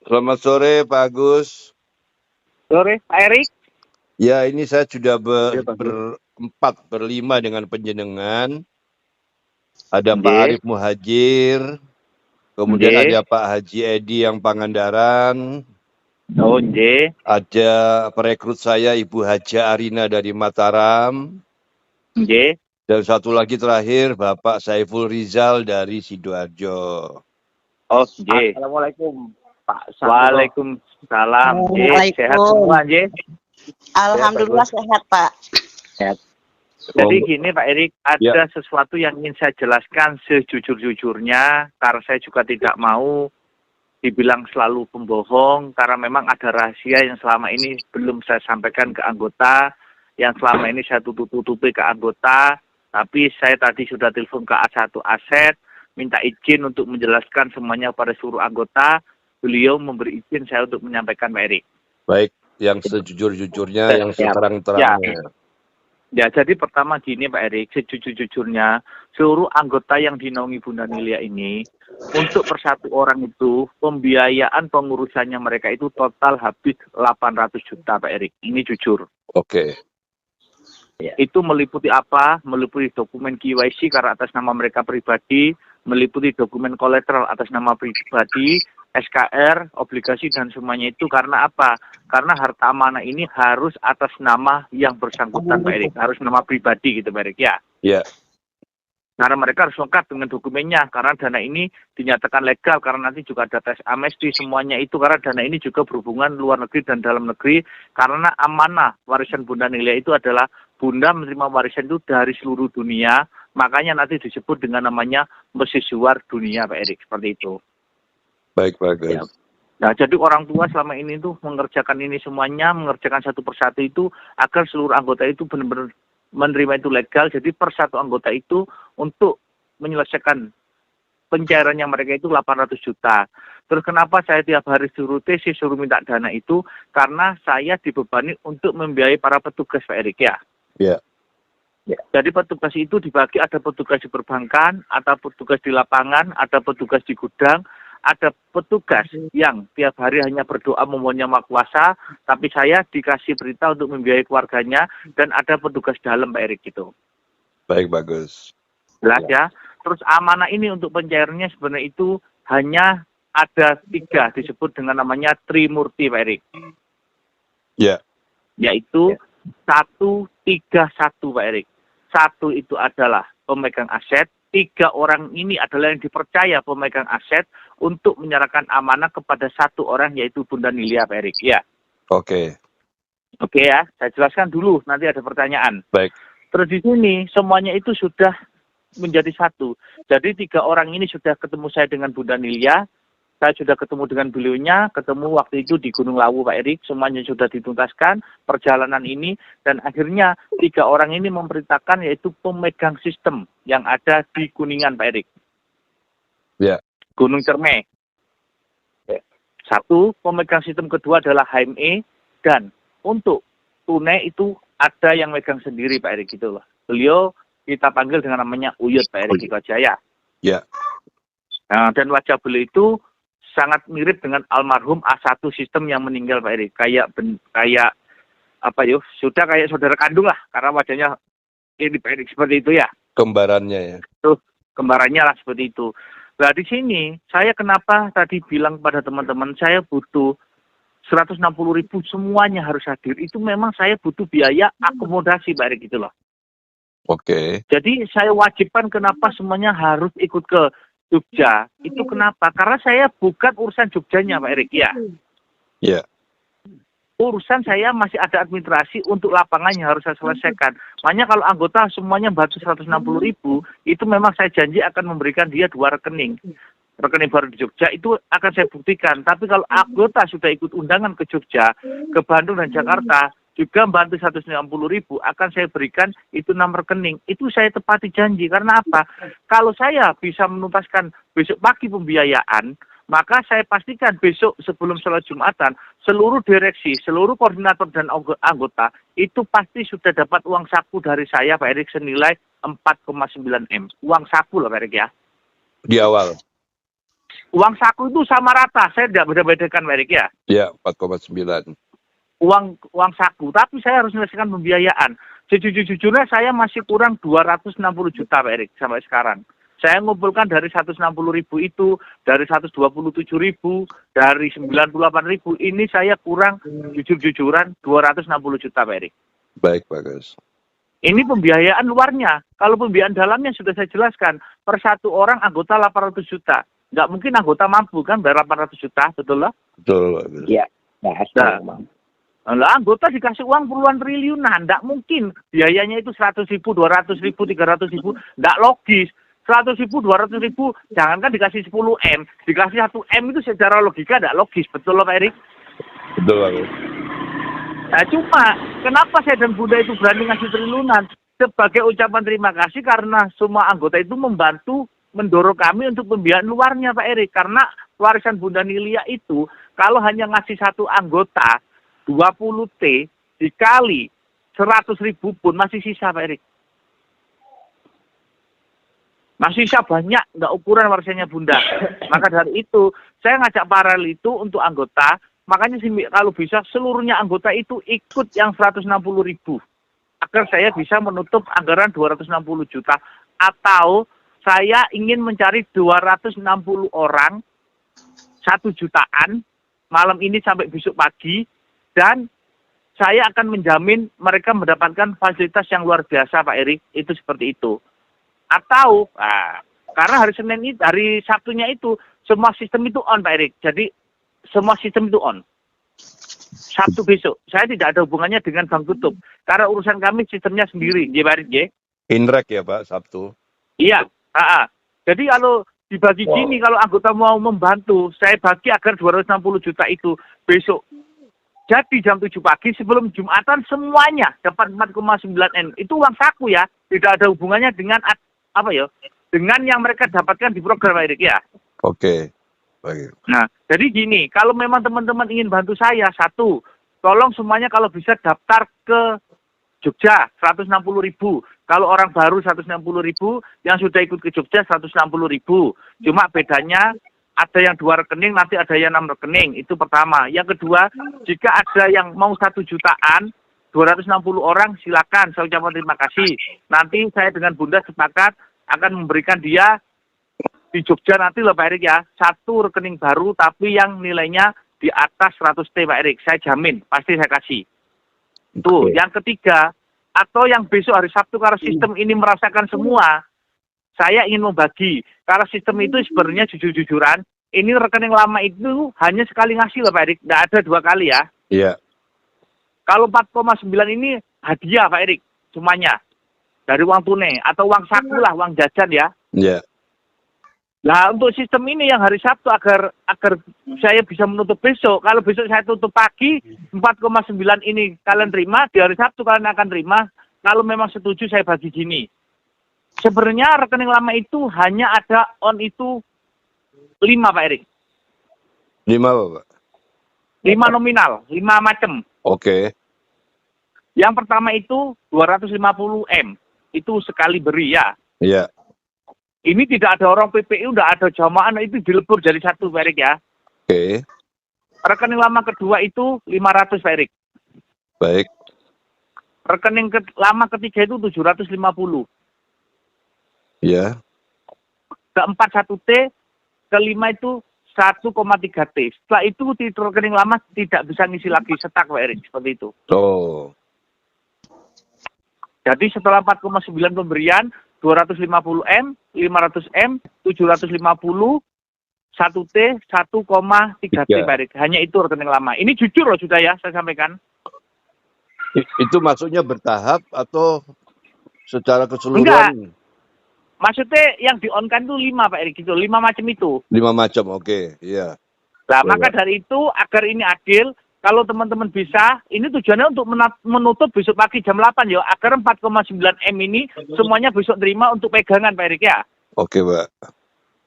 Selamat sore Pak Agus. Sore, Pak Erik. Ya, ini saya sudah Ya, Pak Agus. berlima dengan penjenengan. Ada Pak Nggih, Arif Muhajir, kemudian nggih. ada Pak Haji Edi yang Pangandaran, Oh, nggih. ada perekrut saya Ibu Haja Arina dari Mataram, Nggih. dan satu lagi terakhir Bapak Saiful Rizal dari Sidoarjo. Oh, nggih. Assalamualaikum Pak Santoso. Waalaikumsalam. Nggih, sehat semua, nggih. Sehat, Alhamdulillah sehat, Pak. Sehat. Jadi gini Pak Erik, ada Ya. sesuatu yang ingin saya jelaskan sejujur-jujurnya, karena saya juga tidak mau dibilang selalu pembohong, karena memang ada rahasia yang selama ini belum saya sampaikan ke anggota, yang selama ini saya tutup-tutupi ke anggota, tapi saya tadi sudah telepon ke A1 Aset, minta izin untuk menjelaskan semuanya pada seluruh anggota, beliau memberi izin saya untuk menyampaikan Pak Erik. Baik, yang sejujur-jujurnya, yang seterang-terangnya. Ya, jadi pertama gini Pak Erik, sejujur-jujurnya seluruh anggota yang dinaungi Bunda Nilia ini, untuk per satu orang itu, pembiayaan pengurusannya mereka itu total habis 800 juta Pak Erik. Ini jujur. Oke. Itu meliputi apa? Meliputi dokumen KYC karena atas nama mereka pribadi, meliputi dokumen kolateral atas nama pribadi, SKR, obligasi, dan semuanya itu karena apa? Karena harta amanah ini harus atas nama yang bersangkutan, Pak Erik. Harus nama pribadi gitu, Pak Erik, ya. Ya. Karena mereka harus lengkap dengan dokumennya, karena dana ini dinyatakan legal, karena nanti juga ada tes amnesti, semuanya itu, karena dana ini juga berhubungan luar negeri dan dalam negeri, karena amanah warisan Bunda Nilia itu adalah Bunda menerima warisan itu dari seluruh dunia, makanya nanti disebut dengan namanya mercusuar dunia, Pak Erik, seperti itu. Baik, bagus. Ya. Nah, jadi orang tua selama ini tuh mengerjakan ini semuanya, mengerjakan satu persatu itu, agar seluruh anggota itu benar-benar menerima itu legal, jadi per satu anggota itu untuk menyelesaikan pencairannya mereka itu 800 juta. Terus kenapa saya tiap hari suruh TC, suruh minta dana itu, karena saya dibebani untuk membiayai para petugas, Pak Erik, ya. Ya. Jadi petugas itu dibagi, ada petugas di perbankan, ada petugas di lapangan, ada petugas di gudang, ada petugas yang tiap hari hanya berdoa memohon yang maha kuasa, tapi saya dikasih berita untuk membiayai keluarganya, dan ada petugas dalam, Pak Erik, gitu. Baik, bagus. Jelas ya. Terus amanah ini untuk pencairannya sebenarnya itu hanya ada 3, disebut dengan namanya Trimurti, Pak Erik. Ya. Yaitu 1, 3, 1, Pak Erik. 1 itu adalah pemegang aset, 3 orang ini adalah yang dipercaya pemegang aset untuk menyerahkan amanah kepada 1 orang, yaitu Bunda Nilia, Pak Erik. Ya. Oke. Oke ya, saya jelaskan dulu, nanti ada pertanyaan. Baik. Terus di sini semuanya itu sudah menjadi 1. Jadi 3 orang ini sudah ketemu saya dengan Bunda Nilia. Saya sudah ketemu dengan beliaunya, ketemu waktu itu di Gunung Lawu, Pak Erik. Semuanya sudah dituntaskan perjalanan ini, dan akhirnya 3 orang ini memerintahkan, yaitu pemegang sistem yang ada di Kuningan, Pak Erik. Ya. Gunung Cermai. 1, pemegang sistem kedua adalah HME, dan untuk tunai itu ada yang megang sendiri, Pak Erik, gitu loh. Beliau kita panggil dengan namanya Uyut, Pak Erik, itu aja ya. Ya. Nah, dan wajah beliau itu sangat mirip dengan almarhum A1 sistem yang meninggal, Pak Erik. Kayak apa yuk? Sudah kayak saudara kandung lah, karena wajahnya ini, Pak Erik, seperti itu ya. Kembarannya ya. Tuh, kembarannya lah seperti itu. Nah, di sini saya kenapa tadi bilang pada teman-teman saya butuh 160.000 semuanya harus hadir. Itu memang saya butuh biaya akomodasi, Pak Erik, gitu loh. Oke. Jadi saya wajibkan kenapa semuanya harus ikut ke Jogja. Itu kenapa? Karena saya bukan urusan Jogjanya, Pak Erik, ya. Ya. Urusan saya masih ada administrasi untuk lapangannya harus saya selesaikan. Makanya kalau anggota semuanya bantu 160.000, itu memang saya janji akan memberikan dia 2 rekening. Rekening baru di Jogja itu akan saya buktikan. Tapi kalau anggota sudah ikut undangan ke Jogja, ke Bandung dan Jakarta, juga bantu 160.000, akan saya berikan itu 6 rekening. Itu saya tepati janji. Karena apa? Kalau saya bisa menuntaskan besok pagi pembiayaan, maka saya pastikan besok sebelum sholat Jumatan, seluruh direksi, seluruh koordinator dan anggota, itu pasti sudah dapat uang saku dari saya, Pak Erik, senilai 4,9 M. Uang saku loh, Pak Erik, ya. Di awal. Uang saku itu sama rata, saya tidak beda-bedakan Pak Erik ya. Ya, 4,9. Uang saku, tapi saya harus menyelesaikan pembiayaan. Sejujurnya saya masih kurang 260 juta Pak Erik sampai sekarang. Saya ngumpulkan dari 160.000 itu, dari 127.000, dari 98.000, ini saya kurang jujur-jujuran 260 juta Pak Erik. Baik, bagus. Ini pembiayaan luarnya. Kalau pembiayaan dalamnya sudah saya jelaskan, per satu orang anggota 800 juta. Nggak mungkin anggota mampu kan bayar 800 juta, betul lah? Betul, bagus. Iya. Nah, Lah, anggota dikasih uang puluhan triliunan, nggak mungkin. Biayanya itu 100.000, 200.000, 300.000, nggak logis. 100.000, 200.000, jangankan dikasih 10 M, dikasih 1 M itu secara logika nggak logis, betul loh Pak Erik? Betul, bagus. Nah, cuma kenapa saya dan Bunda itu berani ngasih triliunan? Sebagai ucapan terima kasih karena semua anggota itu membantu mendorong kami untuk pembiayaan luarnya Pak Erik. Karena warisan Bunda Nilia itu, kalau hanya ngasih satu anggota, 20 T dikali 100.000 pun masih sisa Pak Erik. Masih sisa banyak, nggak ukuran warisannya Bunda. Maka dari itu, saya ngajak paralel itu untuk anggota, makanya kalau bisa seluruhnya anggota itu ikut yang 160.000. Agar saya bisa menutup anggaran 260 juta. Atau saya ingin mencari 260 orang, 1 jutaan, malam ini sampai besok pagi, dan saya akan menjamin mereka mendapatkan fasilitas yang luar biasa Pak Erik, itu seperti itu. Atau, karena hari Sabtunya itu, semua sistem itu on Pak Erik, jadi semua sistem itu on. Sabtu besok, saya tidak ada hubungannya dengan Bank Tutup, karena urusan kami sistemnya sendiri, Pak Erik, Inrek ya Pak, Sabtu. Iya, jadi kalau dibagi gini, kalau anggota mau membantu, saya bagi agar 260 juta itu besok. Jadi jam 7 pagi sebelum Jumatan semuanya dapat 4,9 M. Itu uang saku ya, tidak ada hubungannya dengan dengan yang mereka dapatkan di program Pak Erik ya. Oke. Baik. Nah, jadi gini, kalau memang teman-teman ingin bantu saya, satu, tolong semuanya kalau bisa daftar ke Jogja 160.000. Kalau orang baru 160.000, yang sudah ikut ke Jogja 160.000. Cuma bedanya ada yang 2 rekening, nanti ada yang 6 rekening. Itu pertama. Yang kedua, jika ada yang mau 1 jutaan, 260 orang, silakan. Saya ucapkan terima kasih. Nanti saya dengan Bunda sepakat akan memberikan dia di Jogja nanti loh Pak Erik ya, 1 rekening baru, tapi yang nilainya di atas 100 T Pak Erik. Saya jamin, pasti saya kasih. Tuh, yang ketiga, atau yang besok hari Sabtu, karena sistem ini merasakan semua, saya ingin membagi. Karena sistem itu sebenarnya jujur-jujuran, ini rekening lama itu hanya sekali ngasih loh Pak Erik, tidak ada 2 kali ya. Iya. Kalau 4,9 ini hadiah Pak Erik, semuanya. Dari uang tunai, atau uang saku lah, uang jajan ya. Iya. Nah, untuk sistem ini yang hari Sabtu agar saya bisa menutup besok. Kalau besok saya tutup pagi, 4,9 ini kalian terima, di hari Sabtu kalian akan terima. Kalau memang setuju saya bagi gini. Sebenarnya rekening lama itu hanya ada on itu 5 Pak Erik. 5 apa Pak? 5 nominal, 5 macam. Oke. Yang pertama itu 250 M. Itu sekali beri ya. Iya. Ini tidak ada orang PPU, tidak ada jamaah, itu dilebur jadi 1 Pak Erik ya. Oke. Rekening lama kedua itu 500 Pak Erik. Baik. Rekening lama ketiga itu 750. Iya. Keempat 1 T, kelima itu 1,3 T. Setelah itu di rekening lama tidak bisa ngisi lagi setak Pak Erik, seperti itu. Oh. Jadi setelah 4,9 pemberian, 250 M, 500 M, 750, 1 T, 1,3 T Pak Erik. Hanya itu rekening lama. Ini jujur loh sudah ya, saya sampaikan. Itu maksudnya bertahap atau secara keseluruhan? Enggak. Maksudnya yang di-on-kan itu 5 Pak Erik, gitu. 5 macam itu. 5 macam, oke. Iya. Nah, Ya, maka Pak. dari itu, agar ini adil, kalau teman-teman bisa, ini tujuannya untuk menutup besok pagi jam 8 ya, agar 4,9 M ini semuanya besok terima untuk pegangan Pak Erik ya. Oke, Pak.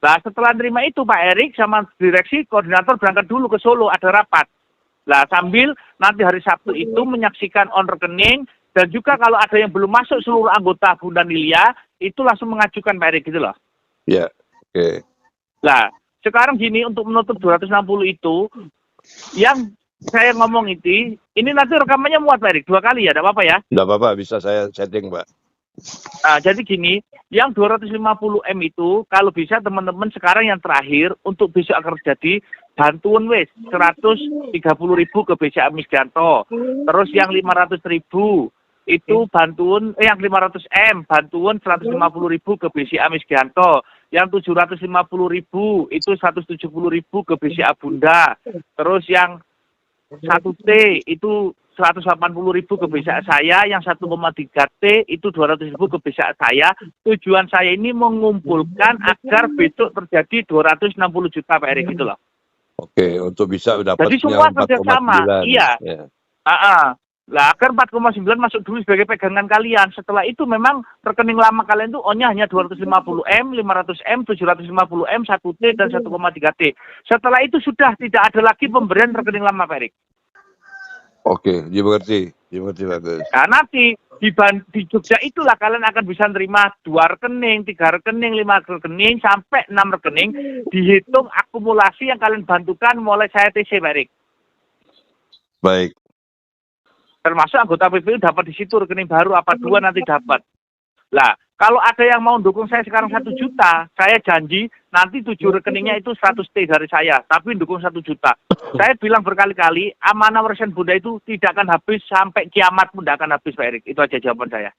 Nah, setelah terima itu Pak Erik sama direksi koordinator berangkat dulu ke Solo, ada rapat. Nah, sambil nanti hari Sabtu itu menyaksikan on rekening, dan juga kalau ada yang belum masuk seluruh anggota Bunda Nilia, itu langsung mengajukan Pak Erik gitu loh. Ya, oke. Nah, Sekarang gini, untuk menutup 260 itu, yang saya ngomong ini nanti rekamannya muat Pak Erik, 2 kali ya, tidak apa-apa ya? Tidak apa-apa, bisa saya setting, Pak. Nah, jadi gini, yang 250M itu, kalau bisa teman-teman sekarang yang terakhir, untuk besok akan terjadi, bantuan 130.000 ke BCA Misdanto. Terus yang 500.000 itu bantuan, yang 500M, bantuan 150.000 ke BCA Misdanto. Yang 750.000 itu 170.000 ke BCA Bunda. Terus yang 1T itu 180.000 ke BCA saya, yang 1,3T itu 200.000 ke BCA saya. Tujuan saya ini mengumpulkan agar besok terjadi 260 juta Pak Erik gitu loh. Oke, untuk bisa dapat jadi semua kerjasama, iya. Ya. Lah, agar 4,9 masuk dulu sebagai pegangan kalian. Setelah itu memang rekening lama kalian itu onnya hanya 250M, 500M, 750M, 1T, dan 1,3T. Setelah itu sudah tidak ada lagi pemberian rekening lama Pak Erik. Oke, dimengerti bagus. Nah, nanti di Jogja itulah kalian akan bisa nerima 2 rekening, 3 rekening, 5 rekening, sampai 6 rekening, dihitung akumulasi yang kalian bantukan mulai saya TC Pak Erik. Baik. Termasuk anggota PPU dapat di situ rekening baru apa 2 nanti dapat. Lah, kalau ada yang mau dukung saya sekarang 1 juta, saya janji nanti 7 rekeningnya itu 100T dari saya, tapi dukung 1 juta. Saya bilang berkali-kali, amanah warisan Bunda itu tidak akan habis sampai kiamat pun tidak akan habis Pak Erik. Itu aja jawaban saya.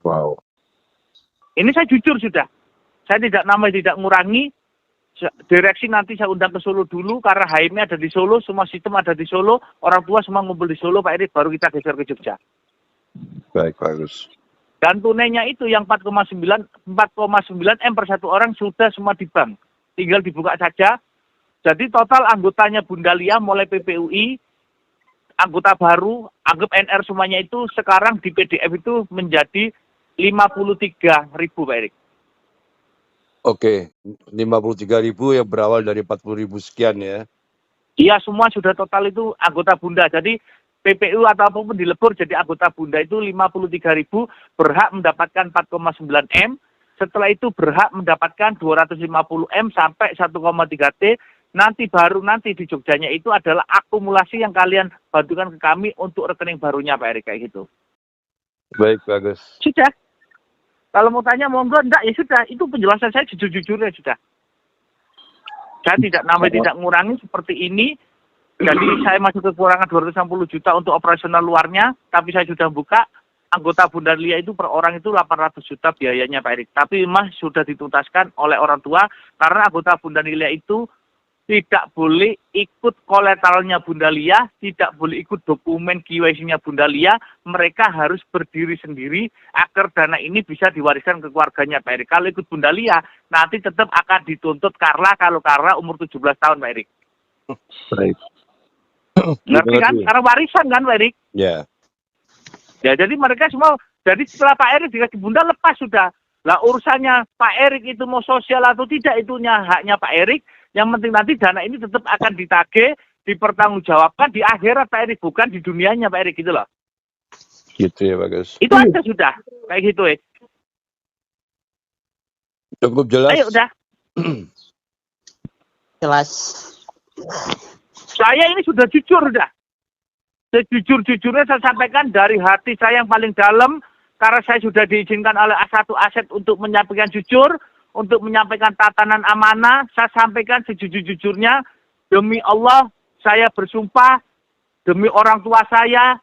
Wow. Ini saya jujur sudah. Saya tidak ngurangi. Direksi nanti saya undang ke Solo dulu, karena HM ada di Solo, semua sistem ada di Solo, orang tua semua ngumpul di Solo Pak Erik, baru kita geser ke Jogja. Baik, bagus. Dan tunainya itu yang 4,9M per 1 orang sudah semua di bank. Tinggal dibuka saja. Jadi total anggotanya Bunda Lia mulai PPUI, anggota baru, anggap NR semuanya itu sekarang di PDF itu menjadi 53.000 Pak Erik. Oke, 53.000 yang berawal dari 40.000 sekian ya. Iya, semua sudah total itu anggota Bunda. Jadi PPU atau apapun dilebur jadi anggota Bunda itu 53.000 berhak mendapatkan 4,9M. Setelah itu berhak mendapatkan 250M sampai 1,3T. Nanti di Jogjanya itu adalah akumulasi yang kalian bantukan ke kami untuk rekening barunya Pak Erik kayak gitu. Baik, bagus. Sudah. Kalau mau tanya monggo, enggak ya sudah. Itu penjelasan saya jujur-jujurnya sudah. Saya tidak ngurangi seperti ini. Jadi saya masih kekurangan 260 juta untuk operasional luarnya, tapi saya sudah buka. Anggota Bunda Lia itu per orang itu 800 juta biayanya Pak Erik. Tapi memang sudah dituntaskan oleh orang tua, karena anggota Bunda Lia itu tidak boleh ikut kolateralnya Bunda Lia, tidak boleh ikut dokumen KYC-nya Bunda Lia, mereka harus berdiri sendiri agar dana ini bisa diwariskan ke keluarganya Pak Erik. Kalau ikut Bunda Lia, nanti tetap akan dituntut Karla umur 17 tahun Pak Erik. Baik. Ngerti kan? Karena warisan kan Pak Erik? Ya. Ya, jadi mereka semua, jadi setelah Pak Erik dikasih Bunda lepas sudah. Lah urusannya Pak Erik itu mau sosial atau tidak, itunya haknya Pak Erik. Yang penting nanti dana ini tetap akan ditagih, dipertanggungjawabkan di akhirat Pak Erik, bukan di dunianya Pak Erik, gitu loh. Gitu ya, bagus. Itu aja sudah, kayak gitu ya. Cukup jelas. Ayo udah. Jelas. Saya ini sudah jujur udah. Sejujur-jujurnya saya sampaikan dari hati saya yang paling dalam, karena saya sudah diizinkan oleh A1 Aset untuk menyampaikan jujur, untuk menyampaikan tatanan amanah. Saya sampaikan sejujur-jujurnya, demi Allah saya bersumpah, demi orang tua saya,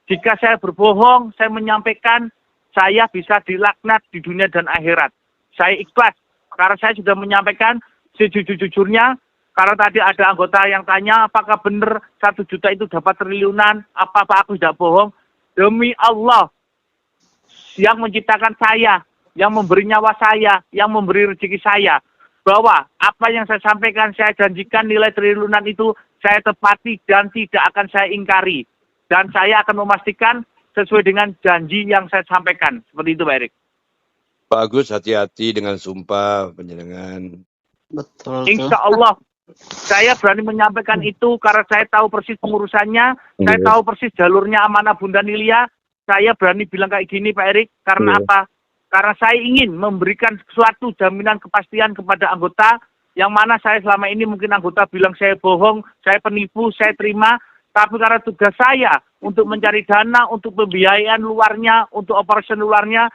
jika saya berbohong, saya menyampaikan saya bisa dilaknat di dunia dan akhirat. Saya ikhlas, karena saya sudah menyampaikan sejujur-jujurnya. Karena tadi ada anggota yang tanya, apakah benar 1 juta itu dapat triliunan, apa aku tidak bohong. Demi Allah, yang menciptakan saya, yang memberi nyawa saya, yang memberi rezeki saya, bahwa apa yang saya sampaikan, saya janjikan nilai triliunan itu saya tepati dan tidak akan saya ingkari. Dan saya akan memastikan sesuai dengan janji yang saya sampaikan. Seperti itu Pak Erik. Pak Agus, hati-hati dengan sumpah penjenengan. Betul. Insya Allah, saya berani menyampaikan itu karena saya tahu persis pengurusannya, saya tahu persis jalurnya amanah Bunda Lia. Saya berani bilang kayak gini Pak Erik, karena apa? Karena saya ingin memberikan suatu jaminan kepastian kepada anggota yang mana saya selama ini mungkin anggota bilang saya bohong, saya penipu, saya terima, tapi karena tugas saya untuk mencari dana, untuk pembiayaan luarnya, untuk operasi luarnya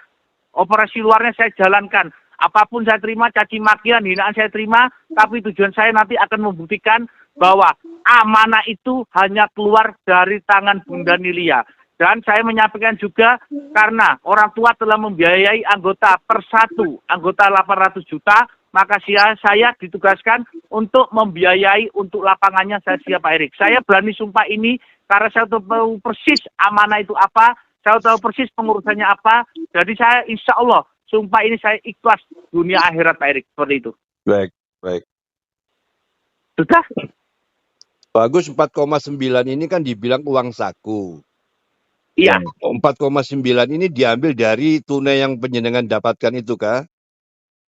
saya jalankan. Apapun saya terima, caci makian, hinaan saya terima, tapi tujuan saya nanti akan membuktikan bahwa amanah itu hanya keluar dari tangan Bunda Nilia. Dan saya menyampaikan juga karena orang tua telah membiayai anggota per satu, anggota 800 juta, maka saya ditugaskan untuk membiayai untuk lapangannya, saya siap Pak Erik. Saya berani sumpah ini karena saya tahu persis amanah itu apa, saya tahu persis pengurusannya apa, jadi saya insya Allah sumpah ini saya ikhlas dunia akhirat Pak Erik, seperti itu. Baik, baik. Sudah? Bagus, 4,9 ini kan dibilang uang saku. Iya. 4,9 ini diambil dari tunai yang penjenengan dapatkan itu kah?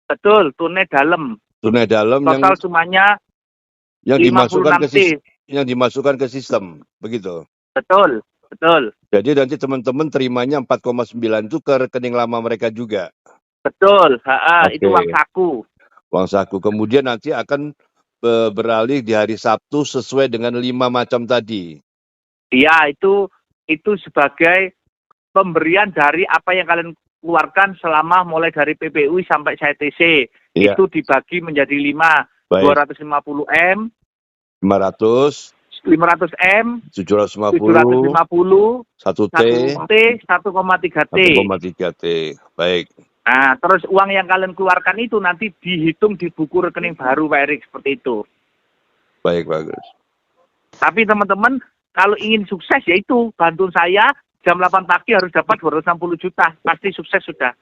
Betul, tunai dalam. Tunai dalam Total sumanya yang dimasukkan 56T. yang dimasukkan ke sistem, begitu. Betul, betul. Jadi nanti teman-teman terimanya 4,9 itu ke rekening lama mereka juga. Betul, Oke. itu uang saku. Uang saku. Kemudian nanti akan beralih di hari Sabtu sesuai dengan 5 macam tadi. Iya, itu sebagai pemberian dari apa yang kalian keluarkan selama mulai dari PPU sampai CTC. Iya. Itu dibagi menjadi 5. Baik. 250M, 500, 500M, 750, 1T, 1,3T. 1,3T. Baik. Nah, terus uang yang kalian keluarkan itu nanti dihitung di buku rekening baru Pak Erik, seperti itu. Baik, bagus. Tapi teman-teman, kalau ingin sukses yaitu bantu saya jam 8 pagi harus dapat 260 juta. Pasti sukses sudah.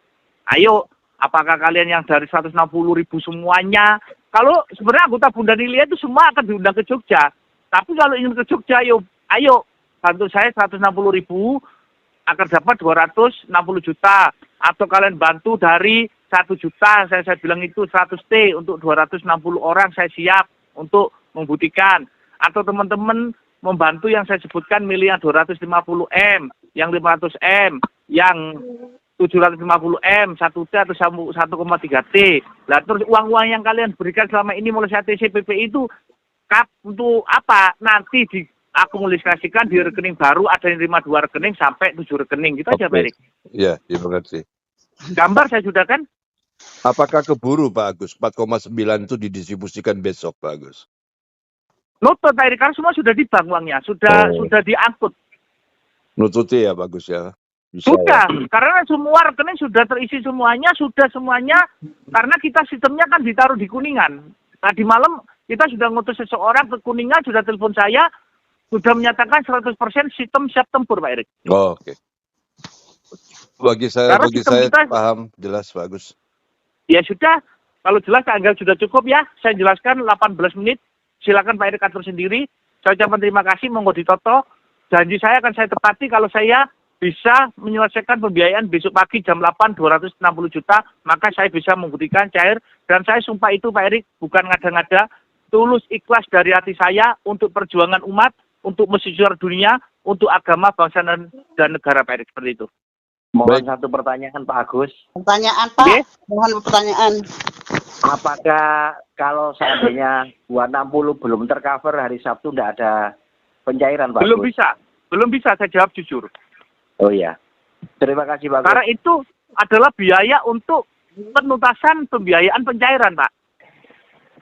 Ayo, apakah kalian yang dari 160 ribu semuanya? Kalau sebenarnya anggota Bunda Nilia itu semua akan diundang ke Jogja. Tapi kalau ingin ke Jogja, ayo bantu saya 160 ribu akan dapat 260 juta. Atau kalian bantu dari 1 juta, saya bilang itu 100T untuk 260 orang saya siap untuk membuktikan. Atau teman-teman membantu yang saya sebutkan milih yang 250M, yang 500M, yang 750M, 1T atau 1,3T. Lah terus uang-uang yang kalian berikan selama ini mulai CTC PPI itu untuk apa? Nanti diakumulasikan di rekening baru, ada yang terima 2 rekening sampai 7 rekening. Gitu aja Pak Erik. Iya, mengerti. Gambar saya sudah kan? Apakah keburu Pak Agus? 4,9 itu didistribusikan besok Pak Agus? Nutut Pak Erik, karena semua sudah di bank uangnya, sudah diangkut. Nututi ya Pak Agus ya? Bisa Sudah, ya? karena semua rekening sudah terisi semuanya, karena kita sistemnya kan ditaruh di Kuningan. Tadi malam kita sudah ngutus seseorang ke Kuningan, sudah telepon saya, sudah menyatakan 100% sistem siap tempur Pak Erik. Oh, oke. Bagi saya kita, paham, jelas bagus. Ya sudah, kalau jelas tanggal sudah cukup ya, saya jelaskan 18 menit, silakan Pak Erik atur sendiri. Saya ucapkan terima kasih, monggo ditoto. Janji saya akan saya tepati kalau saya bisa menyelesaikan pembiayaan besok pagi jam 8 260 juta, maka saya bisa membuktikan cair. Dan saya sumpah itu Pak Erik, bukan ngada-ngada, tulus ikhlas dari hati saya untuk perjuangan umat, untuk mesyukur dunia, untuk agama, bangsa, dan negara Pak Erik, seperti itu. Mohon satu pertanyaan Pak Agus. Pertanyaan Pak, mohon pertanyaan. Apakah kalau seandainya 260 belum tercover hari Sabtu tidak ada pencairan Pak Belum Agus? belum bisa saya jawab jujur. Oh iya. Terima kasih Pak Agus. Karena itu adalah biaya untuk penuntasan pembiayaan pencairan Pak.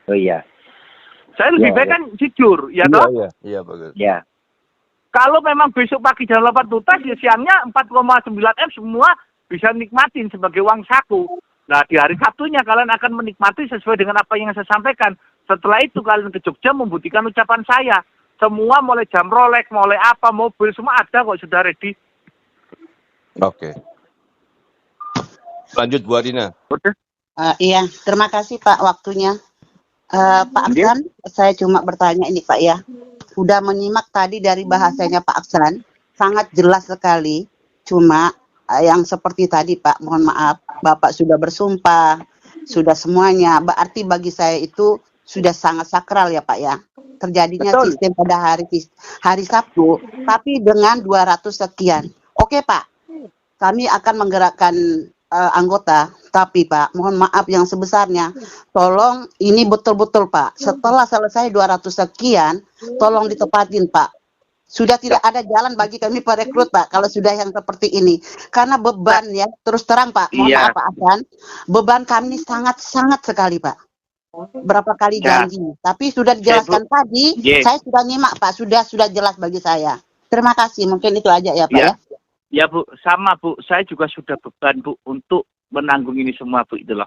Oh iya. Saya lebih baik kan jujur, ya toh? Iya bagus. Ya. Kalau memang besok pagi jam 8 tuntas, ya siangnya 4,9M semua bisa nikmatin sebagai uang saku. Nah, di hari Sabtunya kalian akan menikmati sesuai dengan apa yang saya sampaikan. Setelah itu kalian ke Jogja membuktikan ucapan saya. Semua mulai jam Rolex, mulai apa, mobil, semua ada kok, sudah ready. Oke. Lanjut Bu Arina. Iya, terima kasih Pak waktunya. Pak Aksan, saya cuma bertanya ini Pak ya. Udah menyimak tadi dari bahasanya Pak Aksan, sangat jelas sekali. Cuma yang seperti tadi Pak, mohon maaf, Bapak sudah bersumpah, sudah semuanya. Berarti bagi saya itu sudah sangat sakral ya Pak ya. Terjadinya Betul. Sistem pada hari Sabtu, tapi dengan 200 sekian. Oke Pak, kami akan menggerakkan anggota Tapi Pak, mohon maaf yang sebesarnya, tolong ini betul-betul Pak, setelah selesai 200 sekian, tolong ditepatin Pak. Sudah tidak ada jalan bagi kami perekrut Pak, kalau sudah yang seperti ini. Karena beban ya, terus terang Pak, mohon Iya. maaf Pak Hasan, beban kami sangat-sangat sekali Pak. Berapa kali Ya. janji, tapi sudah dijelaskan tadi, Yes. saya sudah nyimak Pak, sudah jelas bagi saya. Terima kasih, mungkin itu aja ya Pak ya. Ya Bu, sama Bu, saya juga sudah beban Bu untuk menanggung ini semua Bu, itu loh.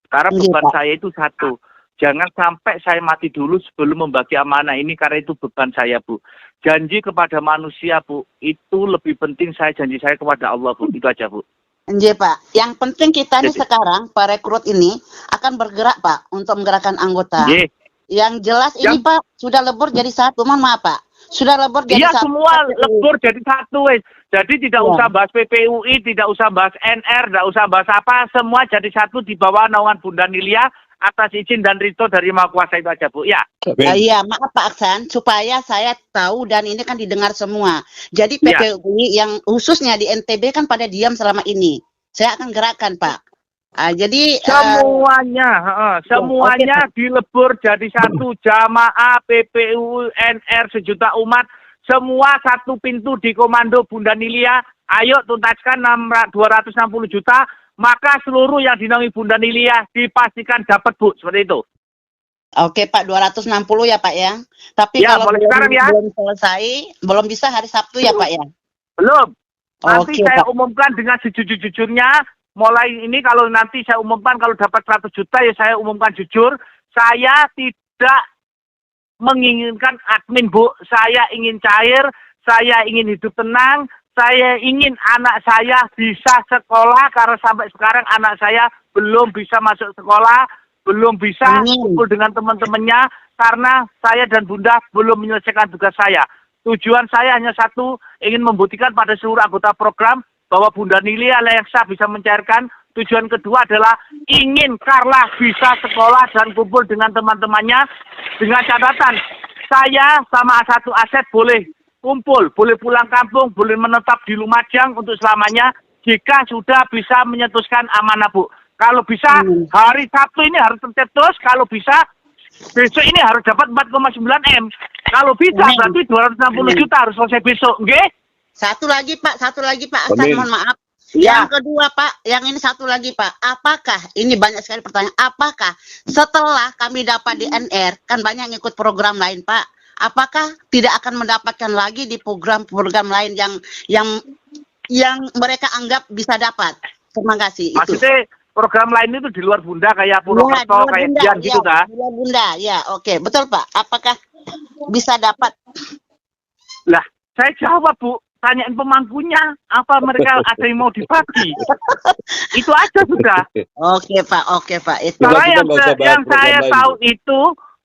Karena Iya, beban Pak. saya itu satu, jangan sampai saya mati dulu sebelum membagi amanah ini, karena itu beban saya Bu. Janji kepada manusia Bu, itu lebih penting janji saya kepada Allah Bu, itu aja Bu. Iya Pak, yang penting kita nih Jadi- sekarang perekrut ini akan bergerak Pak untuk menggerakkan anggota. Ye. Yang jelas ini Pak sudah lebur jadi satu, mohon maaf Pak. Sudah lebur jadi Iya satu. semua lebur jadi satu wes. Jadi tidak Iya. usah bahas PPUI, tidak usah bahas NR, tidak usah bahas apa, semua jadi satu di bawah naungan Bunda Nilia atas izin dan rito dari Maha Kuasa, itu aja Bu. Ya. Iya, maaf Pak Aksan, supaya saya tahu dan ini kan didengar semua. Jadi Iya. PPUI yang khususnya di NTB kan pada diam selama ini. Saya akan gerakkan Pak. Jadi Semuanya dilebur jadi satu, jamaah PPU NR sejuta umat, semua satu pintu di komando Bunda Nilia. Ayo tuntaskan 260 juta, maka seluruh yang dinaungi Bunda Nilia dipastikan dapat Bu, seperti itu. Oke Pak, 260 ya Pak ya. Tapi Ya, kalau mulai sekarang ya. belum selesai, belum bisa hari Sabtu ya Pak ya. Belum. Nanti Oke, saya Pak. umumkan dengan sejujur-jujurnya. Mulai ini kalau nanti saya umumkan kalau dapat 100 juta ya saya umumkan jujur. Saya tidak menginginkan admin Bu. Saya ingin cair. Saya ingin hidup tenang. Saya ingin anak saya bisa sekolah. Karena sampai sekarang anak saya belum bisa masuk sekolah. Belum bisa kumpul dengan teman-temannya. Karena saya dan Bunda belum menyelesaikan tugas saya. Tujuan saya hanya satu, ingin membuktikan pada seluruh anggota program bahwa Bunda Nilia Leksa bisa mencairkan. Tujuan kedua adalah ingin Carla bisa sekolah dan kumpul dengan teman-temannya dengan catatan saya sama satu aset boleh kumpul, boleh pulang kampung, boleh menetap di Lumajang untuk selamanya jika sudah bisa menyetuskan amanah Bu. Kalau bisa hari Sabtu ini harus tercetus, kalau bisa besok ini harus dapat 4,9 M. Kalau bisa berarti 260 juta harus selesai besok, nggih? Satu lagi Pak Aksan, Amin. mohon maaf. Ya. Yang kedua Pak, yang ini satu lagi Pak. Apakah, ini banyak sekali pertanyaan, apakah setelah kami dapat di NR, kan banyak yang ikut program lain Pak, apakah tidak akan mendapatkan lagi di program-program lain yang mereka anggap bisa dapat? Terima kasih. Maksudnya program lain itu di luar Bunda kayak Purwokerto, kayak Dian gitu kan? Iya Bunda, ya oke. Betul Pak, apakah bisa dapat? Lah, saya jawab Bu, tanyain pemangkunya, apa mereka ada yang mau dibagi? Itu aja sudah. Oke Pak, itu. Sudah, Karena kita nggak usah bahas yang program saya lain, tahu Bu. itu,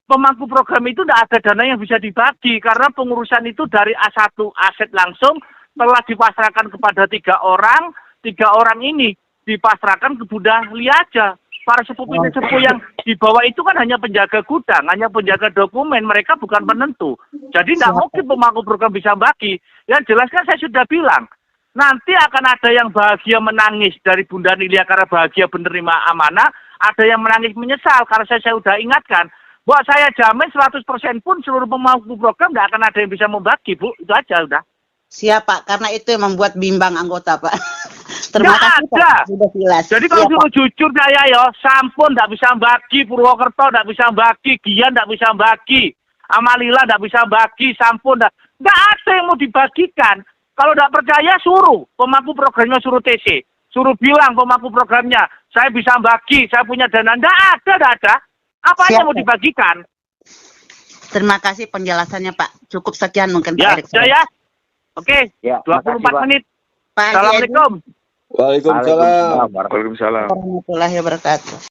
pemangku program itu tidak ada dana yang bisa dibagi, karena pengurusan itu dari A1 aset langsung telah dipasrahkan kepada 3 orang, 3 orang ini dipasrahkan ke Bunda Lia aja. Para sepupu yang di bawah itu kan hanya penjaga gudang, hanya penjaga dokumen, mereka bukan penentu. Jadi tidak mungkin pemangku program bisa bagi. Yang jelas kan saya sudah bilang, nanti akan ada yang bahagia menangis dari Bunda Nilia karena bahagia menerima amanah, ada yang menangis menyesal karena saya sudah ingatkan. Buat saya jamin 100% pun seluruh pemangku program tidak akan ada yang bisa membagi, Bu. Itu aja udah. Siap Pak, karena itu yang membuat bimbang anggota Pak. Terima Nggak kasih ada. Pak, sudah jelas. Jadi kalau Iya, suruh jujur saya ya, Sampun tidak bisa bagi, Purwokerto tidak bisa bagi, Gian tidak bisa bagi, Amalila tidak bisa bagi, Sampun tidak ada yang mau dibagikan. Kalau tidak percaya suruh pemangku programnya, suruh TC, suruh bilang pemangku programnya, saya bisa bagi, saya punya dana. Tidak ada. Apa aja Siap, mau Pak. dibagikan? Terima kasih penjelasannya Pak. Cukup sekian mungkin Ya, Pak Erick. sudah ya. Oke, Ya, 24 makasih, Pak. menit. Pak Haji Edi, Assalamualaikum. Waalaikumsalam. Waalaikumsalam. warahmatullahi wabarakatuh.